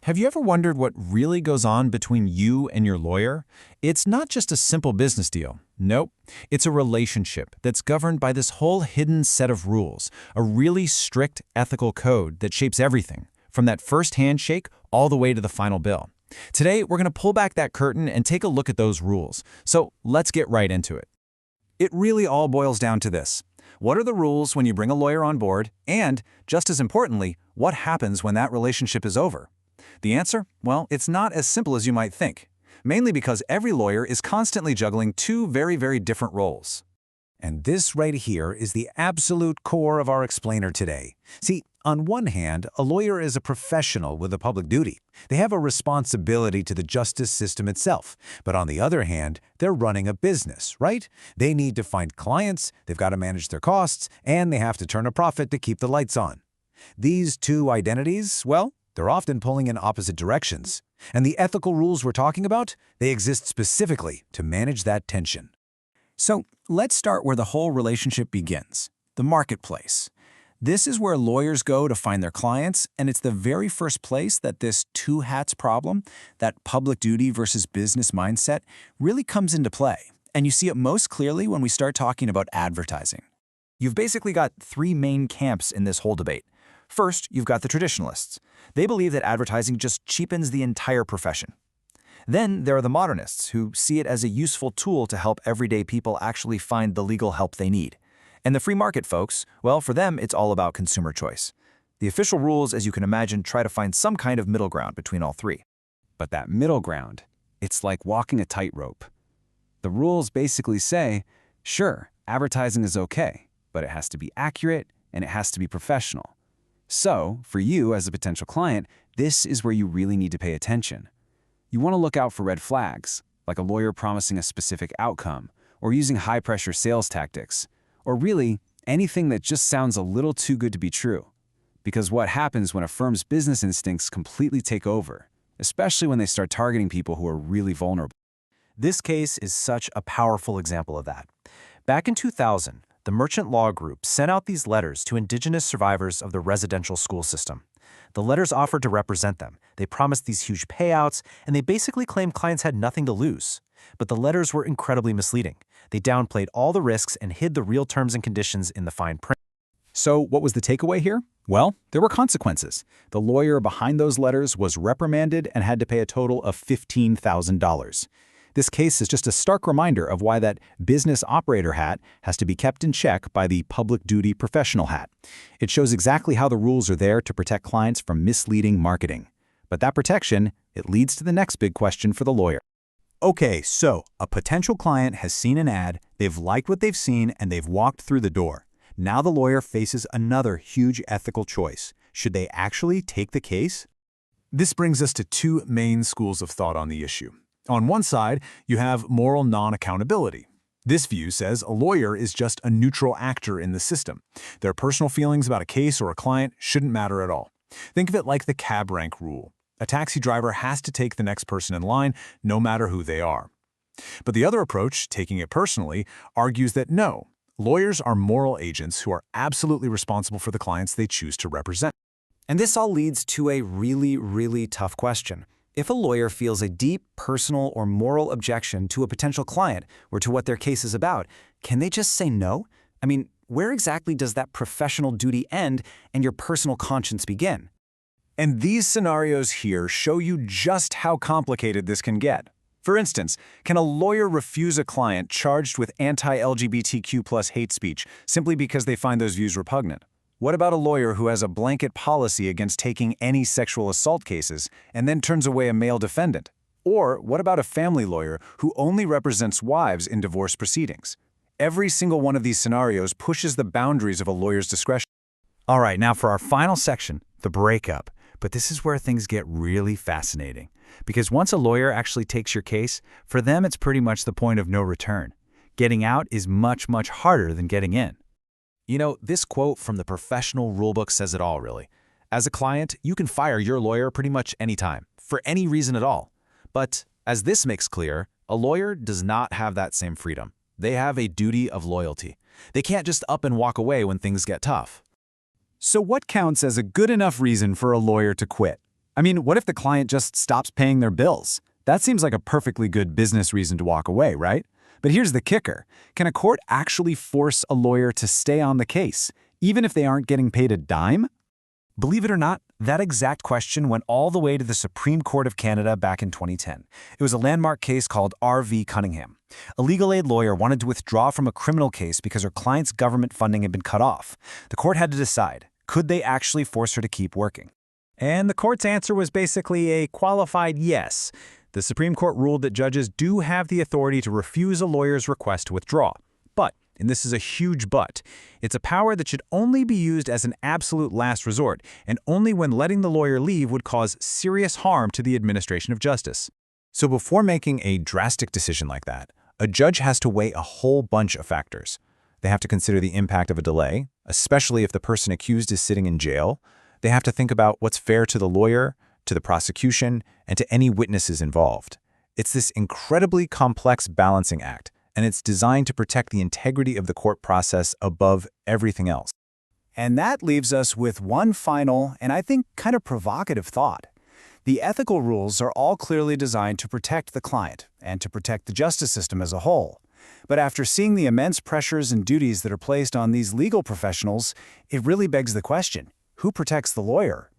Have you ever wondered what really goes on between you and your lawyer? It's not just a simple business deal. Nope. It's a relationship that's governed by this whole hidden set of rules, a really strict ethical code that shapes everything, from that first handshake all the way to the final bill. Today, we're going to pull back that curtain and take a look at those rules. So let's get right into it. It really all boils down to this. What are the rules when you bring a lawyer on board? And, just as importantly, what happens when that relationship is over? The answer? Well, it's not as simple as you might think, mainly because every lawyer is constantly juggling two very different roles. And this right here is the absolute core of our explainer today. See, on one hand, a lawyer is a professional with a public duty. They have a responsibility to the justice system itself. But on the other hand, they're running a business, right? They need to find clients, they've got to manage their costs, and they have to turn a profit to keep the lights on. These two identities, well, they're often pulling in opposite directions. And the ethical rules we're talking about, they exist specifically to manage that tension. So let's start where the whole relationship begins, the marketplace. This is where lawyers go to find their clients, and it's the very first place that this two hats problem, that public duty versus business mindset, really comes into play. And you see it most clearly when we start talking about advertising. You've basically got three main camps in this whole debate. First, you've got the traditionalists. They believe that advertising just cheapens the entire profession. Then there are the modernists, who see it as a useful tool to help everyday people actually find the legal help they need. And the free market folks, well, for them, it's all about consumer choice. The official rules, as you can imagine, try to find some kind of middle ground between all three. But that middle ground, it's like walking a tightrope. The rules basically say, sure, advertising is okay, but it has to be accurate and it has to be professional. So, for you as a potential client, this is where you really need to pay attention. You want to look out for red flags, like a lawyer promising a specific outcome, or using high-pressure sales tactics, or really anything that just sounds a little too good to be true. Because what happens when a firm's business instincts completely take over, especially when they start targeting people who are really vulnerable? This case is such a powerful example of that. Back in 2000, the Merchant Law Group sent out these letters to Indigenous survivors of the residential school system. The letters offered to represent them. They promised these huge payouts, and they basically claimed clients had nothing to lose. But the letters were incredibly misleading. They downplayed all the risks and hid the real terms and conditions in the fine print. So what was the takeaway here? Well, there were consequences. The lawyer behind those letters was reprimanded and had to pay a total of $15,000. This case is just a stark reminder of why that business operator hat has to be kept in check by the public duty professional hat. It shows exactly how the rules are there to protect clients from misleading marketing. But that protection, it leads to the next big question for the lawyer. Okay, so a potential client has seen an ad, they've liked what they've seen, and they've walked through the door. Now the lawyer faces another huge ethical choice. Should they actually take the case? This brings us to two main schools of thought on the issue. On one side, you have moral non-accountability. This view says a lawyer is just a neutral actor in the system. Their personal feelings about a case or a client shouldn't matter at all. Think of it like the cab rank rule. A taxi driver has to take the next person in line, no matter who they are. But the other approach, taking it personally, argues that no, lawyers are moral agents who are absolutely responsible for the clients they choose to represent. And this all leads to a really tough question. If a lawyer feels a deep personal or moral objection to a potential client or to what their case is about, can they just say no? I mean, where exactly does that professional duty end and your personal conscience begin? And these scenarios here show you just how complicated this can get. For instance, can a lawyer refuse a client charged with anti-LGBTQ+ hate speech simply because they find those views repugnant? What about a lawyer who has a blanket policy against taking any sexual assault cases and then turns away a male defendant? Or what about a family lawyer who only represents wives in divorce proceedings? Every single one of these scenarios pushes the boundaries of a lawyer's discretion. All right, now for our final section, the breakup. But this is where things get really fascinating. Because once a lawyer actually takes your case, for them it's pretty much the point of no return. Getting out is much harder than getting in. You know, this quote from the professional rulebook says it all, really. As a client, you can fire your lawyer pretty much anytime, for any reason at all. But, as this makes clear, a lawyer does not have that same freedom. They have a duty of loyalty. They can't just up and walk away when things get tough. So what counts as a good enough reason for a lawyer to quit? I mean, what if the client just stops paying their bills? That seems like a perfectly good business reason to walk away, right? But here's the kicker. Can a court actually force a lawyer to stay on the case, even if they aren't getting paid a dime? Believe it or not, that exact question went all the way to the Supreme Court of Canada back in 2010. It was a landmark case called R.V. Cunningham. A legal aid lawyer wanted to withdraw from a criminal case because her client's government funding had been cut off. The court had to decide, could they actually force her to keep working? And the court's answer was basically a qualified yes. The Supreme Court ruled that judges do have the authority to refuse a lawyer's request to withdraw. But, and this is a huge but, it's a power that should only be used as an absolute last resort, and only when letting the lawyer leave would cause serious harm to the administration of justice. So before making a drastic decision like that, a judge has to weigh a whole bunch of factors. They have to consider the impact of a delay, especially if the person accused is sitting in jail. They have to think about what's fair to the lawyer, to the prosecution, and to any witnesses involved. It's this incredibly complex balancing act, and it's designed to protect the integrity of the court process above everything else. And that leaves us with one final, and I think kind of provocative thought. The ethical rules are all clearly designed to protect the client and to protect the justice system as a whole. But after seeing the immense pressures and duties that are placed on these legal professionals, it really begs the question, who protects the lawyer